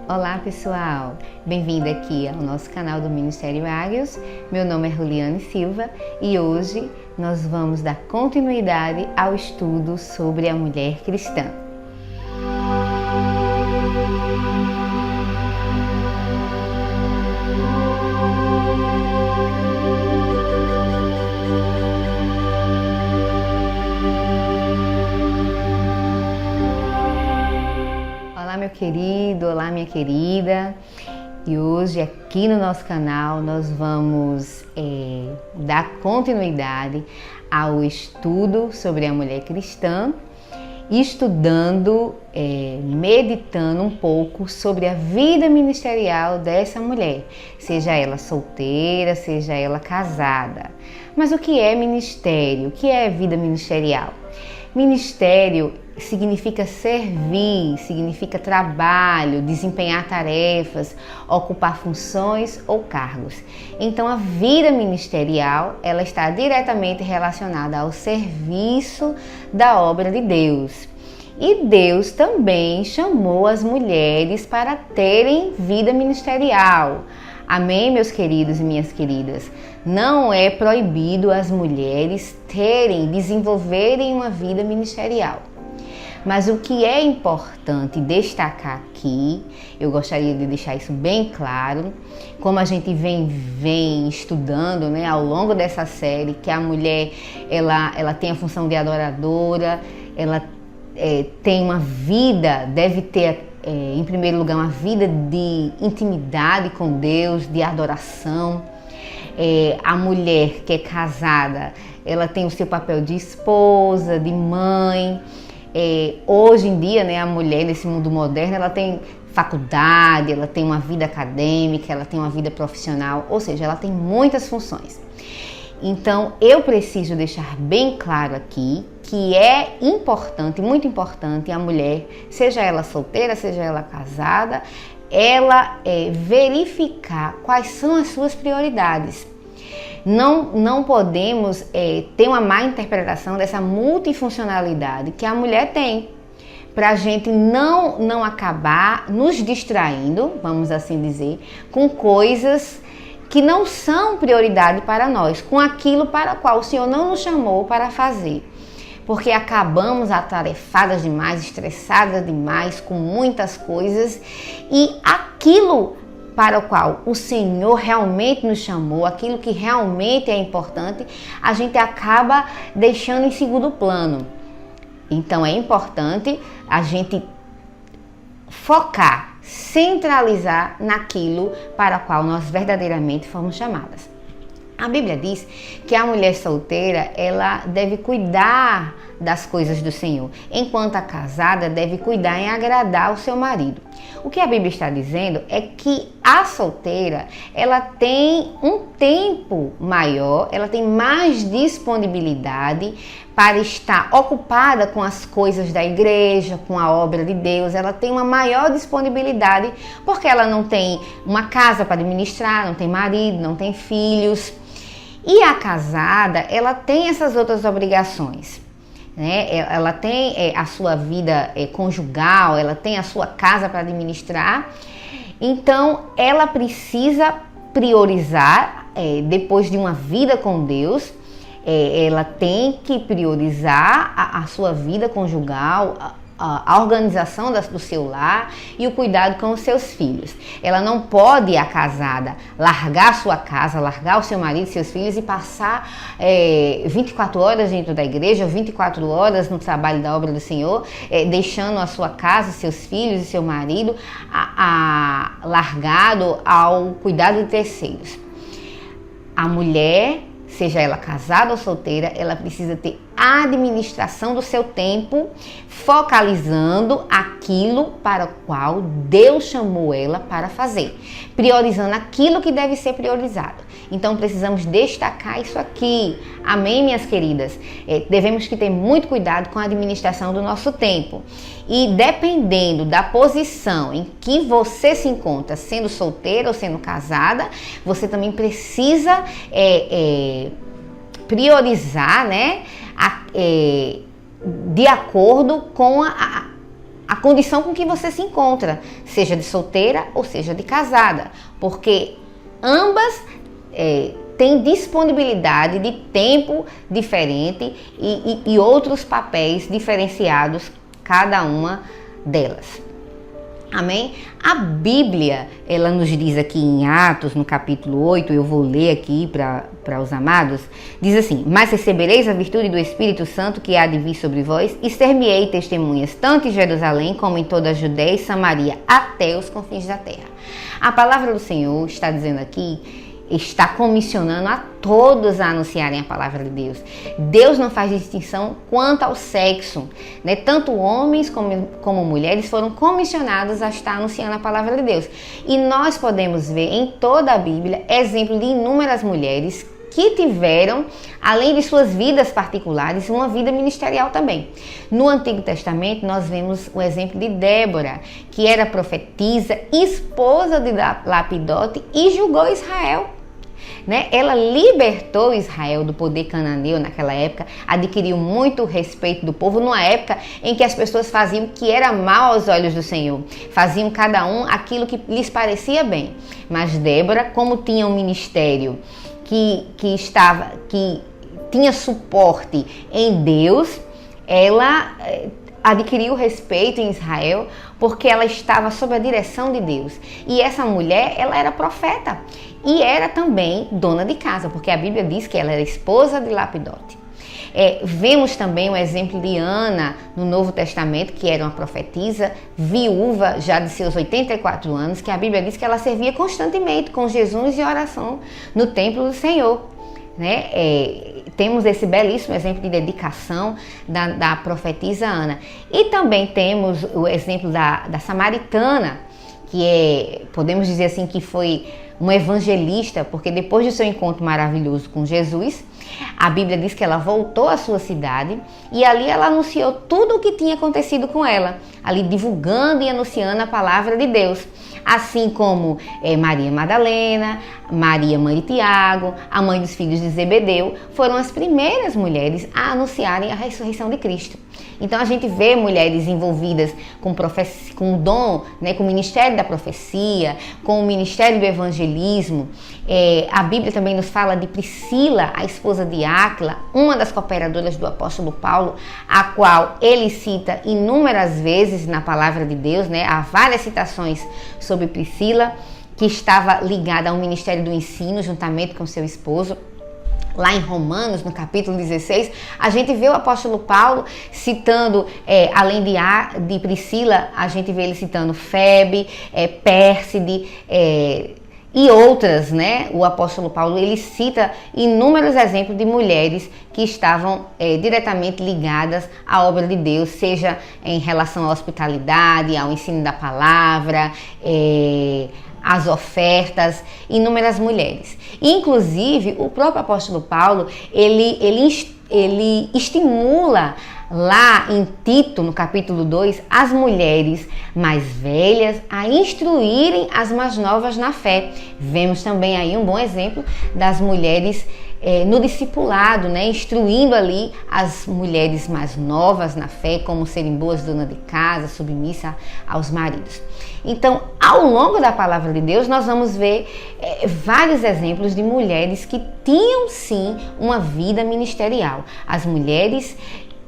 Olá pessoal, bem-vindo aqui ao nosso canal do Ministério Ágios. Meu nome é Juliane Silva e hoje nós vamos dar continuidade ao estudo sobre a mulher cristã. Olá meu querido, olá minha querida, e hoje aqui no nosso canal nós vamos dar continuidade ao estudo sobre a mulher cristã, estudando, meditando um pouco sobre a vida ministerial dessa mulher, seja ela solteira, seja ela casada. Mas o que é ministério? O que é vida ministerial? Ministério significa servir, significa trabalho, desempenhar tarefas, ocupar funções ou cargos. Então a vida ministerial, ela está diretamente relacionada ao serviço da obra de Deus. E Deus também chamou as mulheres para terem vida ministerial. Amém, meus queridos e minhas queridas? Não é proibido as mulheres desenvolverem uma vida ministerial. Mas o que é importante destacar aqui, eu gostaria de deixar isso bem claro, como a gente vem estudando, né, ao longo dessa série, que a mulher ela tem a função de adoradora, ela tem uma vida, deve ter em primeiro lugar uma vida de intimidade com Deus, de adoração. A mulher que é casada, ela tem o seu papel de esposa, de mãe. Hoje em dia, né, a mulher nesse mundo moderno, ela tem faculdade, ela tem uma vida acadêmica, ela tem uma vida profissional, ou seja, ela tem muitas funções. Então, eu preciso deixar bem claro aqui que é importante, muito importante, a mulher, seja ela solteira, seja ela casada, ela verificar quais são as suas prioridades. Não podemos ter uma má interpretação dessa multifuncionalidade que a mulher tem, para a gente não acabar nos distraindo, vamos assim dizer, com coisas que não são prioridade para nós, com aquilo para o qual o Senhor não nos chamou para fazer. Porque acabamos atarefadas demais, estressadas demais, com muitas coisas, e aquilo para o qual o Senhor realmente nos chamou, aquilo que realmente é importante, a gente acaba deixando em segundo plano. Então é importante a gente focar, centralizar naquilo para o qual nós verdadeiramente fomos chamadas. A Bíblia diz que a mulher solteira, ela deve cuidar das coisas do Senhor, enquanto a casada deve cuidar em agradar o seu marido. O que a Bíblia está dizendo é que a solteira, ela tem um tempo maior, ela tem mais disponibilidade para estar ocupada com as coisas da igreja, com a obra de Deus. Ela tem uma maior disponibilidade porque ela não tem uma casa para administrar, não tem marido, não tem filhos. E a casada, ela tem essas outras obrigações, né? Ela tem a sua vida conjugal, ela tem a sua casa para administrar. Então, ela precisa priorizar, depois de uma vida com Deus, ela tem que priorizar a sua vida conjugal, a organização do seu lar e o cuidado com os seus filhos. Ela não pode, a casada, largar a sua casa, largar o seu marido, seus filhos e passar 24 horas dentro da igreja, 24 horas no trabalho da obra do Senhor, deixando a sua casa, seus filhos e seu marido largado ao cuidado de terceiros. A mulher, seja ela casada ou solteira, ela precisa ter a administração do seu tempo, focalizando aquilo para o qual Deus chamou ela para fazer, priorizando aquilo que deve ser priorizado. Então precisamos destacar isso aqui. Amém, minhas queridas? Devemos que ter muito cuidado com a administração do nosso tempo. E dependendo da posição em que você se encontra, sendo solteira ou sendo casada, você também precisa priorizar, né, de acordo com a condição com que você se encontra, seja de solteira ou seja de casada, porque ambas têm disponibilidade de tempo diferente e outros papéis diferenciados, cada uma delas. Amém? A Bíblia, ela nos diz aqui em Atos, no capítulo 8, eu vou ler aqui para os amados, diz assim: mas recebereis a virtude do Espírito Santo que há de vir sobre vós, e ser-me-ei testemunhas, tanto em Jerusalém como em toda a Judéia e Samaria, até os confins da terra. A palavra do Senhor está dizendo aqui, está comissionando a todos a anunciarem a palavra de Deus. Deus não faz distinção quanto ao sexo, né? Tanto homens como mulheres foram comissionados a estar anunciando a palavra de Deus. E nós podemos ver em toda a Bíblia exemplo de inúmeras mulheres que tiveram, além de suas vidas particulares, uma vida ministerial também. No Antigo Testamento, nós vemos o exemplo de Débora, que era profetisa, esposa de Lapidote e julgou Israel. Né? Ela libertou Israel do poder cananeu naquela época, adquiriu muito respeito do povo, numa época em que as pessoas faziam o que era mal aos olhos do Senhor, faziam cada um aquilo que lhes parecia bem. Mas Débora, como tinha um ministério que tinha suporte em Deus, ela adquiriu respeito em Israel porque ela estava sob a direção de Deus. E essa mulher, ela era profeta e era também dona de casa, porque a Bíblia diz que ela era esposa de Lapidote. Vemos também o exemplo de Ana no Novo Testamento, que era uma profetisa, viúva já de seus 84 anos, que a Bíblia diz que ela servia constantemente com jejuns e oração no templo do Senhor. Né? Temos esse belíssimo exemplo de dedicação da profetisa Ana. E também temos o exemplo da samaritana, que podemos dizer assim, que foi uma evangelista, porque depois do seu encontro maravilhoso com Jesus, a Bíblia diz que ela voltou à sua cidade e ali ela anunciou tudo o que tinha acontecido com ela, ali divulgando e anunciando a palavra de Deus. Assim como Maria Madalena, Maria, mãe de Tiago, a mãe dos filhos de Zebedeu, foram as primeiras mulheres a anunciarem a ressurreição de Cristo. Então a gente vê mulheres envolvidas com o dom, né, com o ministério da profecia, com o ministério do evangelismo. A Bíblia também nos fala de Priscila, a esposa de Áquila, uma das cooperadoras do apóstolo Paulo, a qual ele cita inúmeras vezes na palavra de Deus, né? Há várias citações sobre Priscila, que estava ligada ao ministério do ensino juntamente com seu esposo. Lá em Romanos, no capítulo 16, a gente vê o apóstolo Paulo citando, além de Priscila, a gente vê ele citando Febe, Pérside, e outras, né? O apóstolo Paulo, ele cita inúmeros exemplos de mulheres que estavam diretamente ligadas à obra de Deus, seja em relação à hospitalidade, ao ensino da palavra, as ofertas, inúmeras mulheres. Inclusive, o próprio apóstolo Paulo, ele estimula lá em Tito, no capítulo 2, as mulheres mais velhas a instruírem as mais novas na fé. Vemos também aí um bom exemplo das mulheres no discipulado, né? Instruindo ali as mulheres mais novas na fé, como serem boas donas de casa, submissa aos maridos. Então, ao longo da palavra de Deus, nós vamos ver vários exemplos de mulheres que tinham sim uma vida ministerial. As mulheres,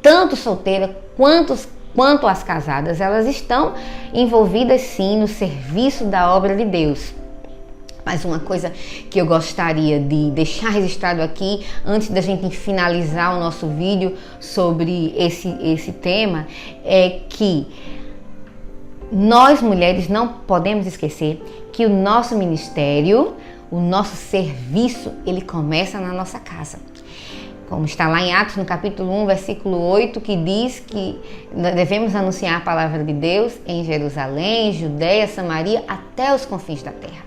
tanto solteiras quanto as casadas, elas estão envolvidas sim no serviço da obra de Deus. Mas uma coisa que eu gostaria de deixar registrado aqui, antes da gente finalizar o nosso vídeo sobre esse tema, é que nós mulheres não podemos esquecer que o nosso ministério, o nosso serviço, ele começa na nossa casa. Como está lá em Atos, no capítulo 1, versículo 8, que diz que devemos anunciar a palavra de Deus em Jerusalém, Judéia, Samaria, até os confins da terra.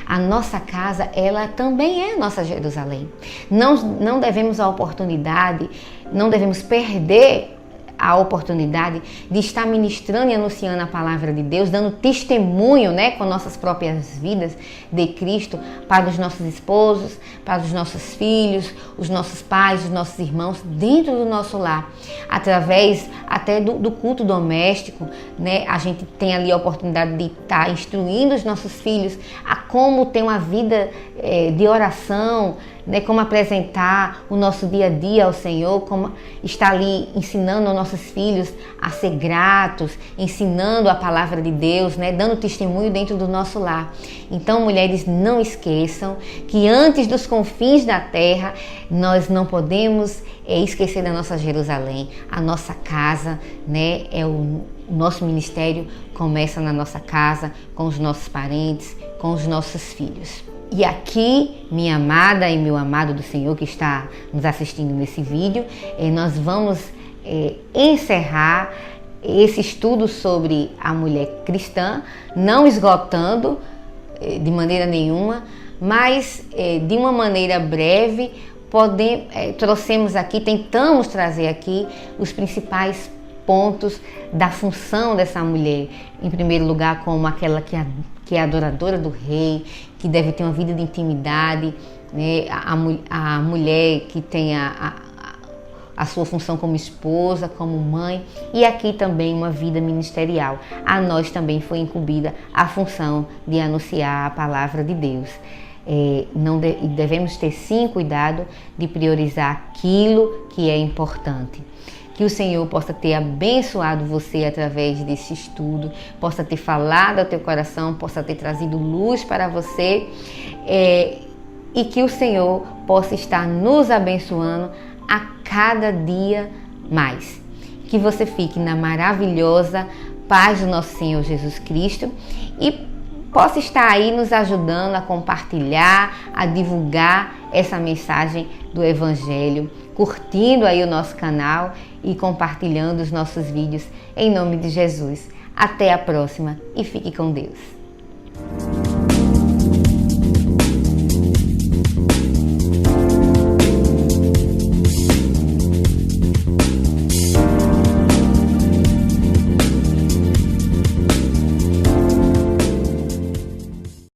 A nossa casa, ela também é a nossa Jerusalém. Não devemos a oportunidade, não devemos perder a oportunidade de estar ministrando e anunciando a palavra de Deus, dando testemunho, né, com nossas próprias vidas de Cristo para os nossos esposos, para os nossos filhos, os nossos pais, os nossos irmãos, dentro do nosso lar, através até do culto doméstico, né? A gente tem ali a oportunidade de estar instruindo os nossos filhos a como ter uma vida de oração, né, como apresentar o nosso dia a dia ao Senhor, como estar ali ensinando aos nossos filhos a ser gratos, ensinando a palavra de Deus, né, dando testemunho dentro do nosso lar. Então, mulheres, não esqueçam que antes dos confins da terra, nós não podemos esquecer da nossa Jerusalém, a nossa casa, né, o nosso ministério começa na nossa casa, com os nossos parentes, com os nossos filhos. E aqui, minha amada e meu amado do Senhor que está nos assistindo nesse vídeo, nós vamos encerrar esse estudo sobre a mulher cristã, não esgotando de maneira nenhuma, mas de uma maneira breve, tentamos trazer aqui os principais pontos da função dessa mulher. Em primeiro lugar, como aquela que é adoradora do rei, que deve ter uma vida de intimidade, né? A mulher que tem a sua função como esposa, como mãe, e aqui também uma vida ministerial. A nós também foi incumbida a função de anunciar a palavra de Deus. Devemos ter sim cuidado de priorizar aquilo que é importante. Que o Senhor possa ter abençoado você através desse estudo, possa ter falado ao teu coração, possa ter trazido luz para você, e que o Senhor possa estar nos abençoando a cada dia mais. Que você fique na maravilhosa paz do nosso Senhor Jesus Cristo e possa estar aí nos ajudando a compartilhar, a divulgar essa mensagem do Evangelho, curtindo aí o nosso canal e compartilhando os nossos vídeos em nome de Jesus. Até a próxima e fique com Deus.